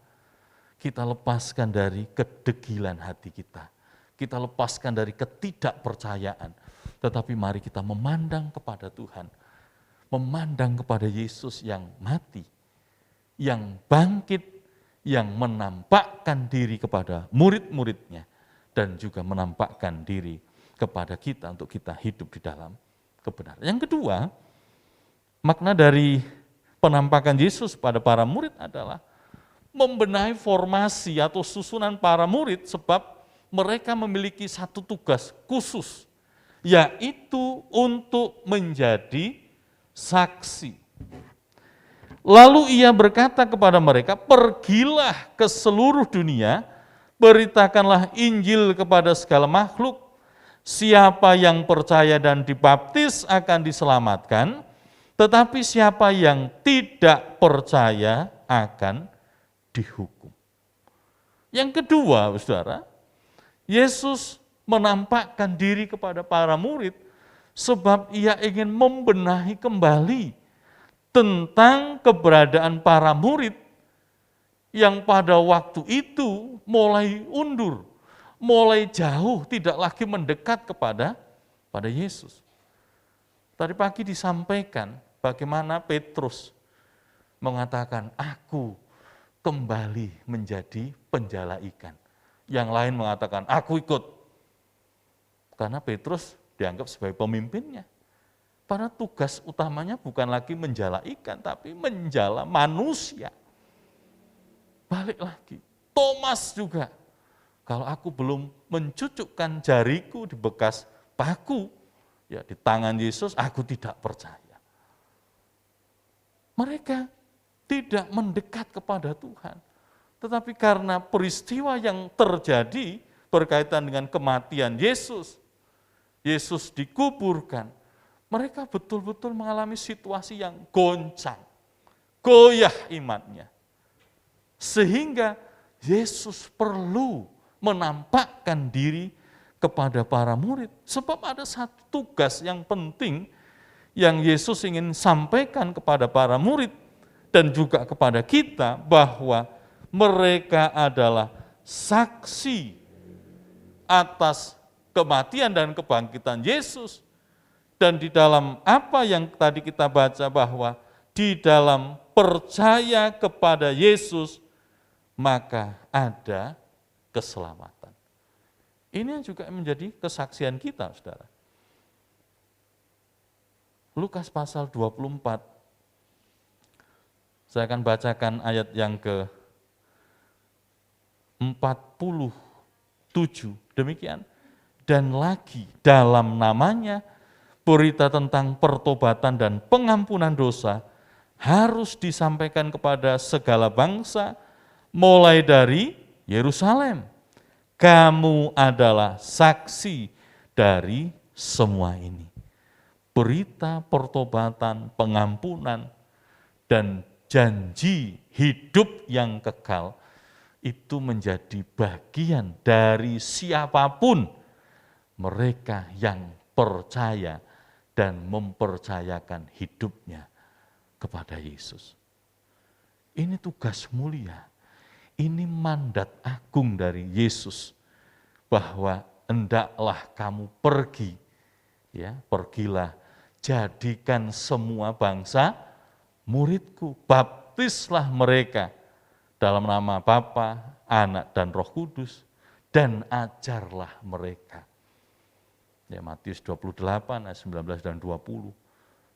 kita lepaskan dari kedegilan hati kita. Kita lepaskan dari ketidakpercayaan. Tetapi mari kita memandang kepada Tuhan. Memandang kepada Yesus yang mati. Yang bangkit, yang menampakkan diri kepada murid-muridnya. Dan juga menampakkan diri kepada kita untuk kita hidup di dalam kebenaran. Yang kedua, makna dari penampakan Yesus pada para murid adalah membenahi formasi atau susunan para murid sebab mereka memiliki satu tugas khusus, yaitu untuk menjadi saksi. Lalu ia berkata kepada mereka, pergilah ke seluruh dunia, beritakanlah Injil kepada segala makhluk, siapa yang percaya dan dibaptis akan diselamatkan, tetapi siapa yang tidak percaya akan dihukum. Yang kedua, saudara, Yesus menampakkan diri kepada para murid sebab Ia ingin membenahi kembali tentang keberadaan para murid yang pada waktu itu mulai undur, mulai jauh, tidak lagi mendekat kepada Yesus. Tadi pagi disampaikan bagaimana Petrus mengatakan, aku kembali menjadi penjala ikan. Yang lain mengatakan, aku ikut. Karena Petrus dianggap sebagai pemimpinnya. Padahal tugas utamanya bukan lagi menjala ikan, tapi menjala manusia. Balik lagi, Thomas juga. Kalau aku belum mencucukkan jariku di bekas paku, ya di tangan Yesus, aku tidak percaya. Mereka tidak mendekat kepada Tuhan. Tetapi karena peristiwa yang terjadi berkaitan dengan kematian Yesus, Yesus dikuburkan, mereka betul-betul mengalami situasi yang goncang, goyah imannya. Sehingga Yesus perlu menampakkan diri kepada para murid. Sebab ada satu tugas yang penting yang Yesus ingin sampaikan kepada para murid dan juga kepada kita, bahwa mereka adalah saksi atas kematian dan kebangkitan Yesus. Dan di dalam apa yang tadi kita baca, bahwa di dalam percaya kepada Yesus, maka ada keselamatan. Ini yang juga menjadi kesaksian kita, saudara. Lukas pasal 24, saya akan bacakan ayat yang ke-47, demikian. Dan lagi dalam namanya, berita tentang pertobatan dan pengampunan dosa harus disampaikan kepada segala bangsa, mulai dari Yerusalem. Kamu adalah saksi dari semua ini. Berita pertobatan, pengampunan, dan janji hidup yang kekal itu menjadi bagian dari siapapun mereka yang percaya dan mempercayakan hidupnya kepada Yesus. Ini tugas mulia. Ini mandat agung dari Yesus, bahwa hendaklah kamu pergi, ya, pergilah, jadikan semua bangsa muridku, baptislah mereka dalam nama Bapa, Anak, dan Roh Kudus, dan ajarlah mereka. Ya, Matius 28 ayat 19 dan 20.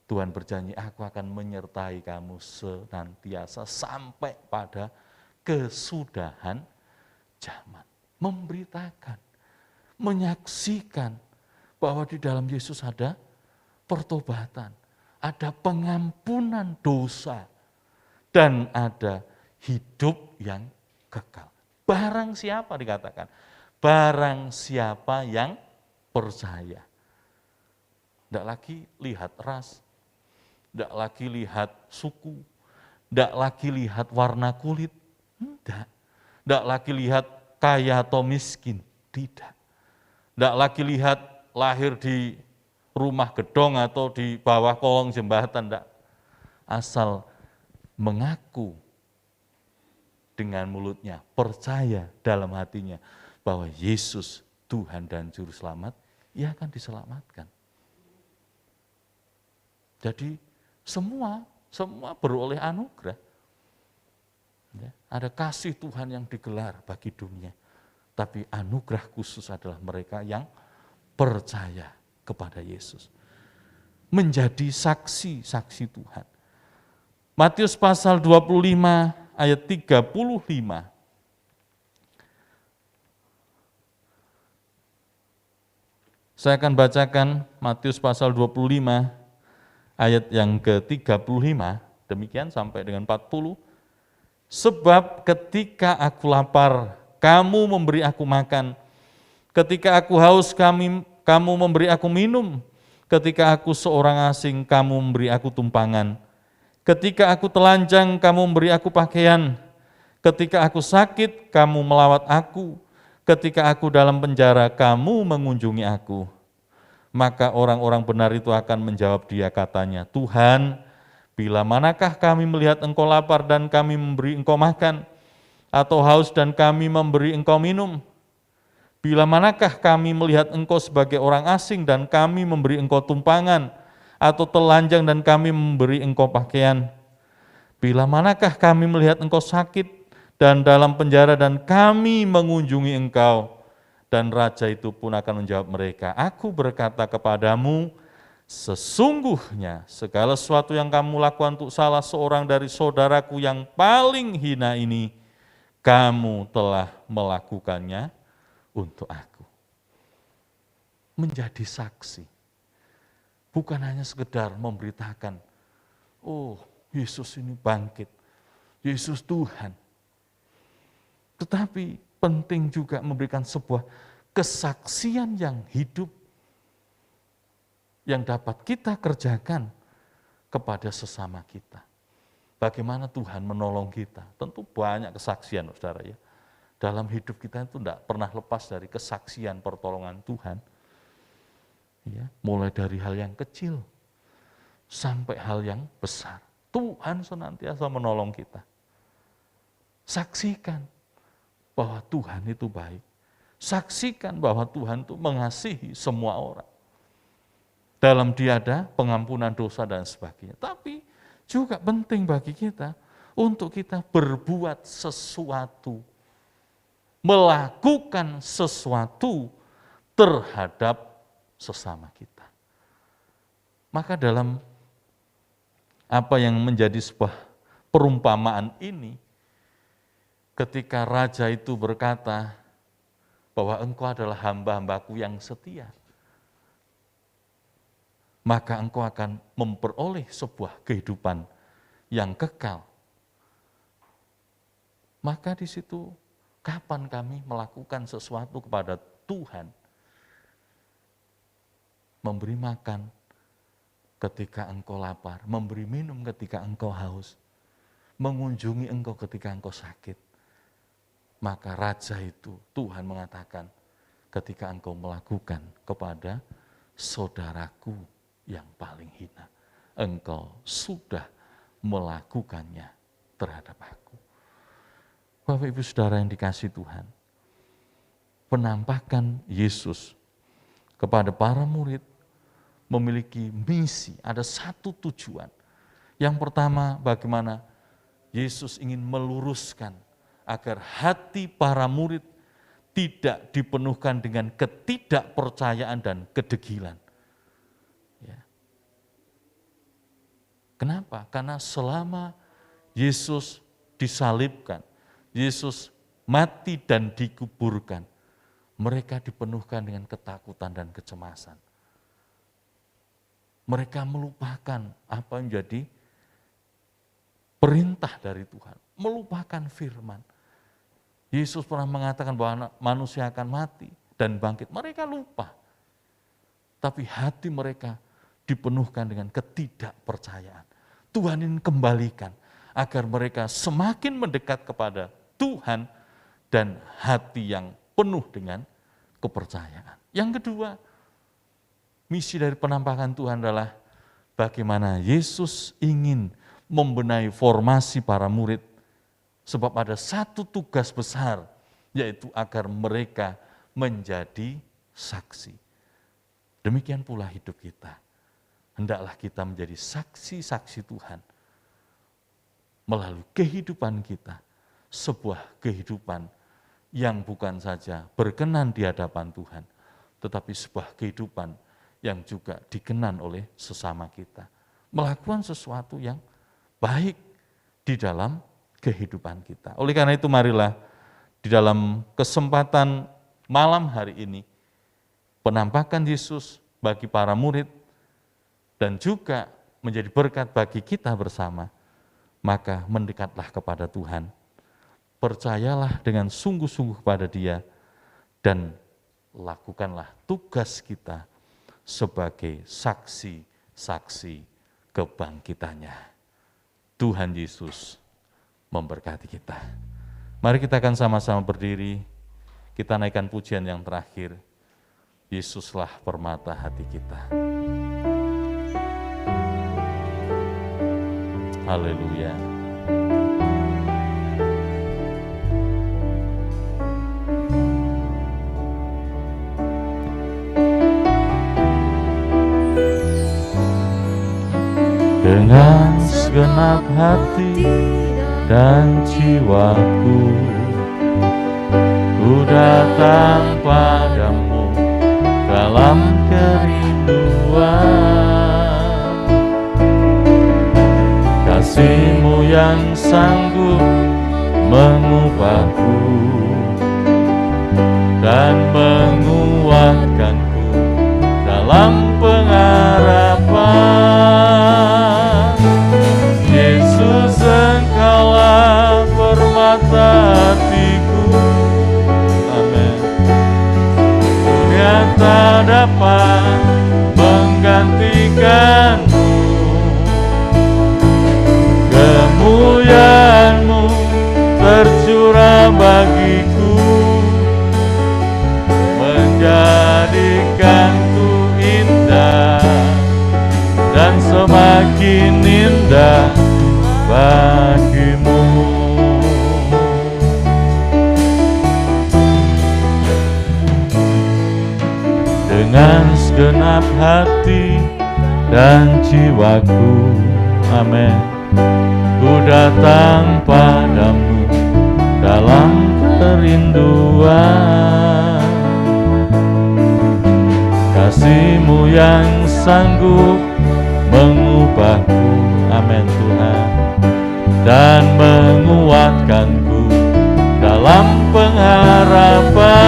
Tuhan berjanji, aku akan menyertai kamu senantiasa sampai pada kesudahan zaman. Memberitakan, menyaksikan bahwa di dalam Yesus ada pertobatan, ada pengampunan dosa, dan ada hidup yang kekal. Barang siapa dikatakan? Barang siapa yang percaya. Tidak lagi lihat ras, tidak lagi lihat suku, tidak lagi lihat warna kulit, tidak lagi lihat kaya atau miskin, tidak lagi lihat lahir di rumah gedong atau di bawah kolong jembatan, tidak. Asal mengaku dengan mulutnya, percaya dalam hatinya bahwa Yesus Tuhan dan Juru Selamat, ia akan diselamatkan. Jadi semua beroleh anugerah. Ya, ada kasih Tuhan yang digelar bagi dunia. Tapi anugerah khusus adalah mereka yang percaya kepada Yesus. Menjadi saksi-saksi Tuhan. Matius pasal 25 ayat 35. Saya akan bacakan Matius pasal 25 ayat yang ke-35, demikian sampai dengan 40. Sebab ketika aku lapar, kamu memberi aku makan. Ketika aku haus, kamu memberi aku minum. Ketika aku seorang asing, kamu memberi aku tumpangan. Ketika aku telanjang, kamu memberi aku pakaian. Ketika aku sakit, kamu melawat aku. Ketika aku dalam penjara, kamu mengunjungi aku. Maka orang-orang benar itu akan menjawab dia, katanya, Tuhan, bila manakah kami melihat engkau lapar dan kami memberi engkau makan, atau haus dan kami memberi engkau minum? Bila manakah kami melihat engkau sebagai orang asing dan kami memberi engkau tumpangan, atau telanjang dan kami memberi engkau pakaian? Bila manakah kami melihat engkau sakit dan dalam penjara dan kami mengunjungi engkau? Dan raja itu pun akan menjawab mereka, aku berkata kepadamu, sesungguhnya segala sesuatu yang kamu lakukan untuk salah seorang dari saudaraku yang paling hina ini, kamu telah melakukannya untuk aku. Menjadi saksi, bukan hanya sekedar memberitakan, oh Yesus ini bangkit, Yesus Tuhan. Tetapi penting juga memberikan sebuah kesaksian yang hidup yang dapat kita kerjakan kepada sesama kita. Bagaimana Tuhan menolong kita. Tentu banyak kesaksian, saudara ya. Dalam hidup kita itu tidak pernah lepas dari kesaksian pertolongan Tuhan. Ya, mulai dari hal yang kecil sampai hal yang besar. Tuhan senantiasa menolong kita. Saksikan bahwa Tuhan itu baik. Saksikan bahwa Tuhan itu mengasihi semua orang. Dalam Dia ada pengampunan dosa dan sebagainya. Tapi juga penting bagi kita untuk kita berbuat sesuatu, melakukan sesuatu terhadap sesama kita. Maka dalam apa yang menjadi sebuah perumpamaan ini, ketika raja itu berkata bahwa engkau adalah hamba-hambaku yang setia, maka engkau akan memperoleh sebuah kehidupan yang kekal. Maka di situ, kapan kami melakukan sesuatu kepada Tuhan? Memberi makan ketika engkau lapar, memberi minum ketika engkau haus, mengunjungi engkau ketika engkau sakit. Maka raja itu, Tuhan mengatakan, ketika engkau melakukan kepada saudaraku yang paling hina, engkau sudah melakukannya terhadap aku. Bapak Ibu Saudara yang dikasihi Tuhan, penampakan Yesus kepada para murid memiliki misi, ada satu tujuan. Yang pertama, bagaimana Yesus ingin meluruskan agar hati para murid tidak dipenuhkan dengan ketidakpercayaan dan kedegilan. Ya. Kenapa? Karena selama Yesus disalibkan, Yesus mati dan dikuburkan, mereka dipenuhkan dengan ketakutan dan kecemasan. Mereka melupakan apa yang menjadi perintah dari Tuhan, melupakan firman. Yesus pernah mengatakan bahwa manusia akan mati dan bangkit. Mereka lupa. Tapi hati mereka dipenuhkan dengan ketidakpercayaan. Tuhan ingin kembalikan agar mereka semakin mendekat kepada Tuhan dan hati yang penuh dengan kepercayaan. Yang kedua, misi dari penampakan Tuhan adalah bagaimana Yesus ingin membenahi formasi para murid. Sebab ada satu tugas besar, yaitu agar mereka menjadi saksi. Demikian pula hidup kita. Hendaklah kita menjadi saksi-saksi Tuhan. Melalui kehidupan kita, sebuah kehidupan yang bukan saja berkenan di hadapan Tuhan, tetapi sebuah kehidupan yang juga dikenan oleh sesama kita. Melakukan sesuatu yang baik di dalam kehidupan kita. Oleh karena itu marilah di dalam kesempatan malam hari ini, penampakan Yesus bagi para murid dan juga menjadi berkat bagi kita bersama, maka mendekatlah kepada Tuhan. Percayalah dengan sungguh-sungguh kepada Dia dan lakukanlah tugas kita sebagai saksi-saksi kebangkitannya. Tuhan Yesus memberkati kita. Mari kita akan sama-sama berdiri, kita naikkan pujian yang terakhir, Yesuslah permata hati kita. Haleluya. Dengan segenap hati dan jiwaku, ku ku datang padamu dalam kerinduan. Kasih-Mu yang sanggup mengubahku dan menguatkanku dalam pengharapan. Yesus, Engkaulah permata hatiku. Amin. Dunia tak dapat menggantikan-Mu. Kemuliaan-Mu tercurah bagiku, menjadikanku indah dan semakin indah bagi-Mu. Dengan segenap hati dan jiwaku, amin, ku datang padamu dalam kerinduan. Kasih-Mu yang sanggup mengubahku, amin Tuhan, dan menguatkanku dalam pengharapan.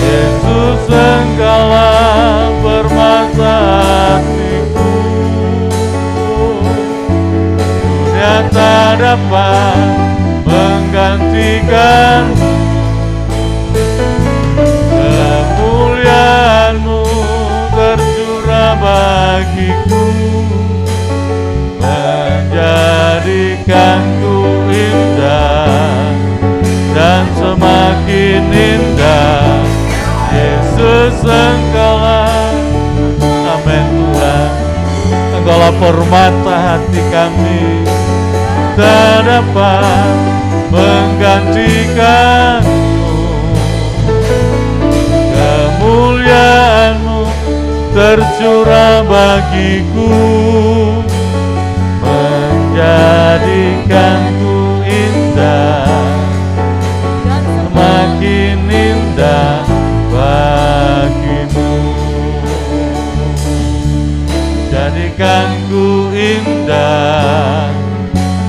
Yesus, Engkaulah permata hatiku. Dunia tak dapat menggantikan-Mu. Kemuliaan-Mu tercurah bagiku, menjadikanku indah dan semakin indah. Yesus, Engkaulah, amin Tuhan, Engkaulah permata hati kami, tak dapat menggantikan-Mu. Kemuliaan-Mu tercurah bagiku, menjadikanku indah dan semakin indah bagi-Mu. Jadikanku indah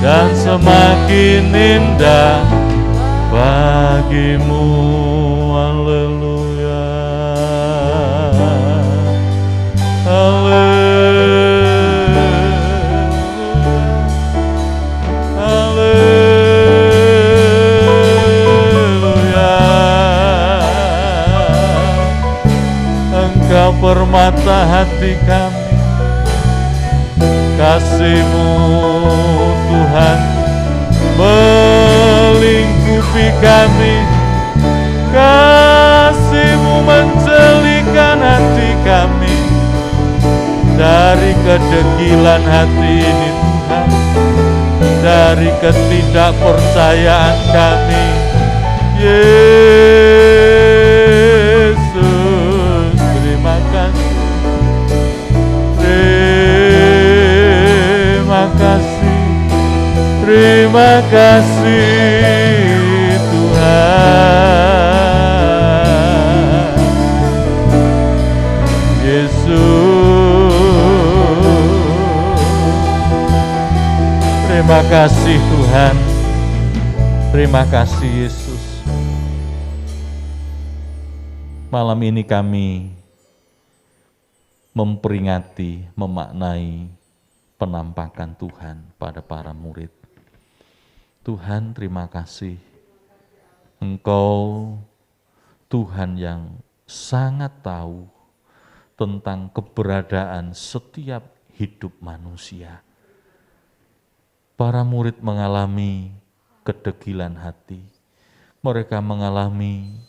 dan semakin indah bagi-Mu. Haleluya, haleluya, haleluya. Engkau permata hati kami, kasih-Mu Tuhan melingkupi kami, kasih-Mu menjelikan hati kami dari kedegilan hati ini Tuhan, dari ketidakpercayaan kami. Yesus, terima kasih, terima kasih, terima kasih Tuhan. Yesus, terima kasih Tuhan, terima kasih Yesus. Malam ini kami memperingati, memaknai penampakan Tuhan pada para murid. Tuhan, terima kasih. Engkau Tuhan yang sangat tahu tentang keberadaan setiap hidup manusia. Para murid mengalami kedegilan hati. Mereka mengalami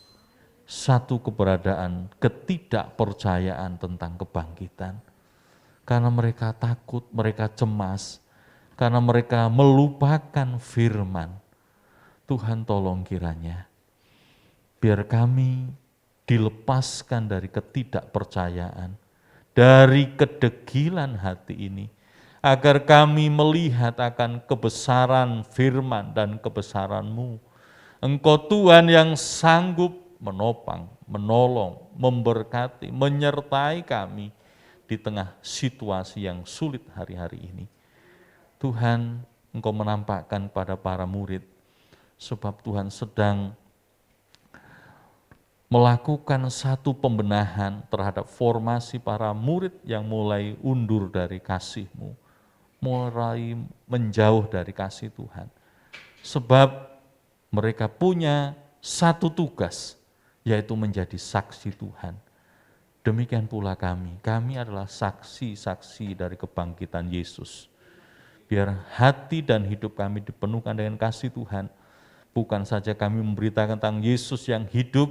satu keberadaan ketidakpercayaan tentang kebangkitan. Karena mereka takut, mereka cemas, karena mereka melupakan firman. Tuhan tolong kiranya, biar kami dilepaskan dari ketidakpercayaan, dari kedegilan hati ini, agar kami melihat akan kebesaran firman dan kebesaran-Mu, Engkau Tuhan yang sanggup menopang, menolong, memberkati, menyertai kami di tengah situasi yang sulit hari-hari ini. Tuhan, Engkau menampakkan pada para murid, sebab Tuhan sedang melakukan satu pembenahan terhadap formasi para murid yang mulai undur dari kasih-Mu, mulai menjauh dari kasih Tuhan. Sebab mereka punya satu tugas, yaitu menjadi saksi Tuhan. Demikian pula kami adalah saksi-saksi dari kebangkitan Yesus. Biar hati dan hidup kami dipenuhkan dengan kasih Tuhan. Bukan saja kami memberitakan tentang Yesus yang hidup,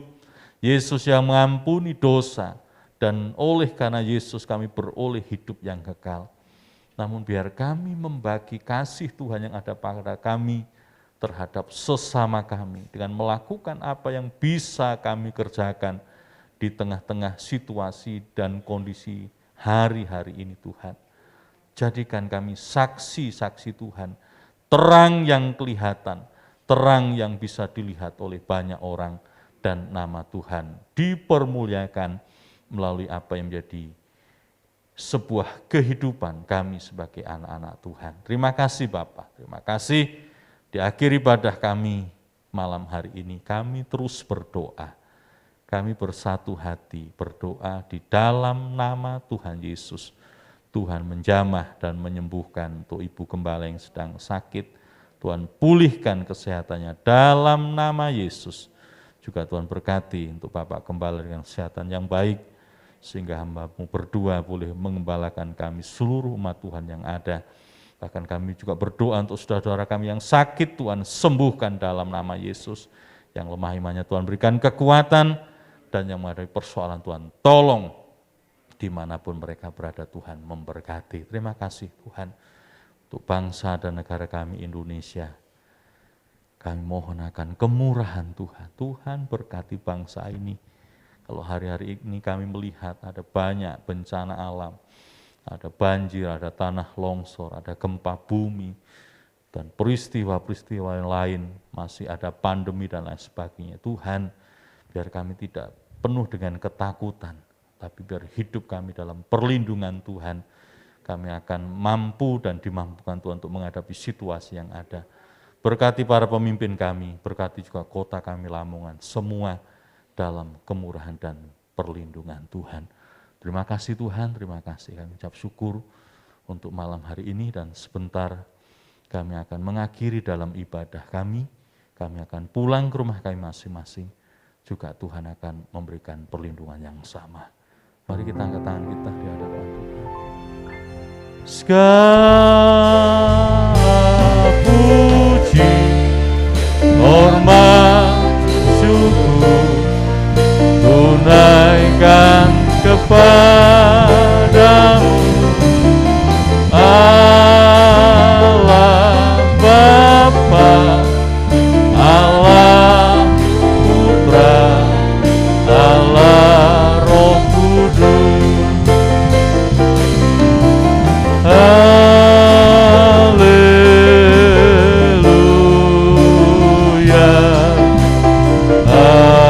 Yesus yang mengampuni dosa, dan oleh karena Yesus kami beroleh hidup yang kekal. Namun biar kami membagi kasih Tuhan yang ada pada kami terhadap sesama kami dengan melakukan apa yang bisa kami kerjakan di tengah-tengah situasi dan kondisi hari-hari ini Tuhan. Jadikan kami saksi-saksi Tuhan, terang yang kelihatan, terang yang bisa dilihat oleh banyak orang, dan nama Tuhan dipermuliakan melalui apa yang menjadi sebuah kehidupan kami sebagai anak-anak Tuhan. Terima kasih Bapak, terima kasih. Di akhir ibadah kami malam hari ini, kami terus berdoa. Kami bersatu hati berdoa di dalam nama Tuhan Yesus. Tuhan menjamah dan menyembuhkan untuk Ibu Gembala yang sedang sakit. Tuhan pulihkan kesehatannya dalam nama Yesus. Juga Tuhan berkati untuk Bapak Gembala dengan kesehatan yang baik, sehingga hamba-Mu berdua boleh mengembalakan kami seluruh umat Tuhan yang ada. Bahkan kami juga berdoa untuk saudara-saudara kami yang sakit, Tuhan sembuhkan dalam nama Yesus. Yang lemah imannya Tuhan berikan kekuatan, dan yang menghadapi persoalan Tuhan tolong dimanapun mereka berada, Tuhan memberkati. Terima kasih Tuhan untuk bangsa dan negara kami Indonesia. Kami mohon akan kemurahan Tuhan. Tuhan berkati bangsa ini. Kalau hari-hari ini kami melihat ada banyak bencana alam, ada banjir, ada tanah longsor, ada gempa bumi, dan peristiwa-peristiwa yang lain, masih ada pandemi dan lain sebagainya. Tuhan, biar kami tidak penuh dengan ketakutan, tapi biar hidup kami dalam perlindungan Tuhan, kami akan mampu dan dimampukan Tuhan untuk menghadapi situasi yang ada. Berkati para pemimpin kami, berkati juga kota kami Lamongan, semua dalam kemurahan dan perlindungan Tuhan. Terima kasih Tuhan, terima kasih. Kami ucap syukur untuk malam hari ini, dan sebentar kami akan mengakhiri dalam ibadah kami akan pulang ke rumah kami masing-masing. Juga Tuhan akan memberikan perlindungan yang sama. Mari kita angkat tangan kita di hadapan Tuhan. Segala puji, hormat, syukur tunaikan kepadamu, Allah Bapa, Allah Putra, Allah Roh Kudus. Haleluya, haleluya,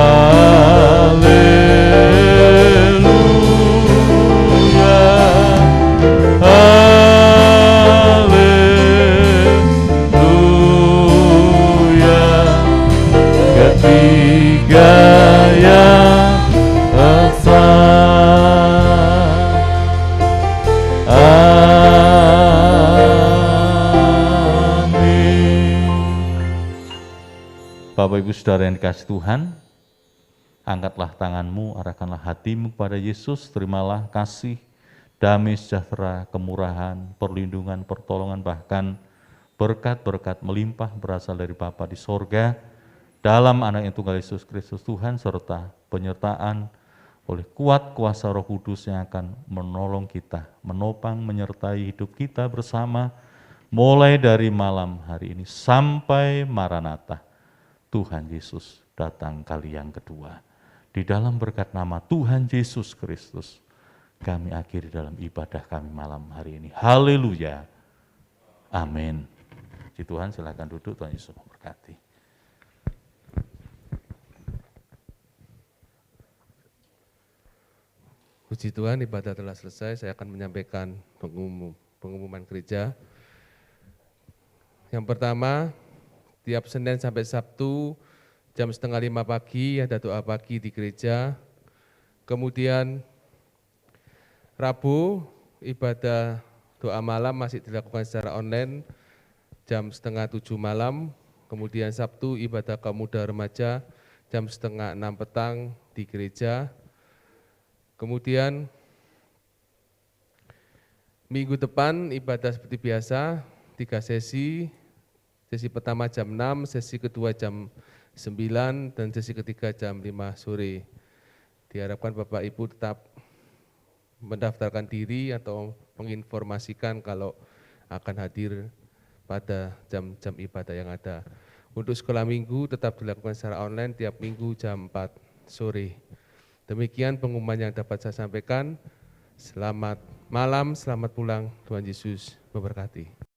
haleluya. Ketiga yang esa. Bapak Ibu Saudara yang dikasihi Tuhan, angkatlah tanganmu, arahkanlah hatimu kepada Yesus, terimalah kasih, damai sejahtera, kemurahan, perlindungan, pertolongan, bahkan berkat-berkat melimpah berasal dari Bapa di sorga, dalam Anak yang tunggal Yesus Kristus Tuhan, serta penyertaan oleh kuat kuasa Roh Kudus yang akan menolong kita, menopang, menyertai hidup kita bersama, mulai dari malam hari ini sampai Maranatha. Tuhan Yesus datang kali yang kedua. Di dalam berkat nama Tuhan Yesus Kristus, kami akhiri dalam ibadah kami malam hari ini. Haleluya. Amin. Puji Tuhan, silakan duduk. Tuhan Yesus memberkati. Puji Tuhan, ibadah telah selesai. Saya akan menyampaikan pengumuman gereja. Yang pertama, tiap Senin sampai Sabtu jam 4:30 pagi ada doa pagi di gereja. Kemudian Rabu ibadah doa malam masih dilakukan secara online jam 6:30 malam. Kemudian Sabtu ibadah kaum muda remaja jam 5:30 petang di gereja. Kemudian minggu depan ibadah seperti biasa, 3 sesi. Sesi pertama jam 6, sesi kedua jam 9, dan sesi ketiga jam 5 sore. Diharapkan Bapak Ibu tetap mendaftarkan diri atau menginformasikan kalau akan hadir pada jam-jam ibadah yang ada. Untuk sekolah minggu tetap dilakukan secara online tiap minggu jam 4 sore. Demikian pengumuman yang dapat saya sampaikan. Selamat malam, selamat pulang. Tuhan Yesus memberkati.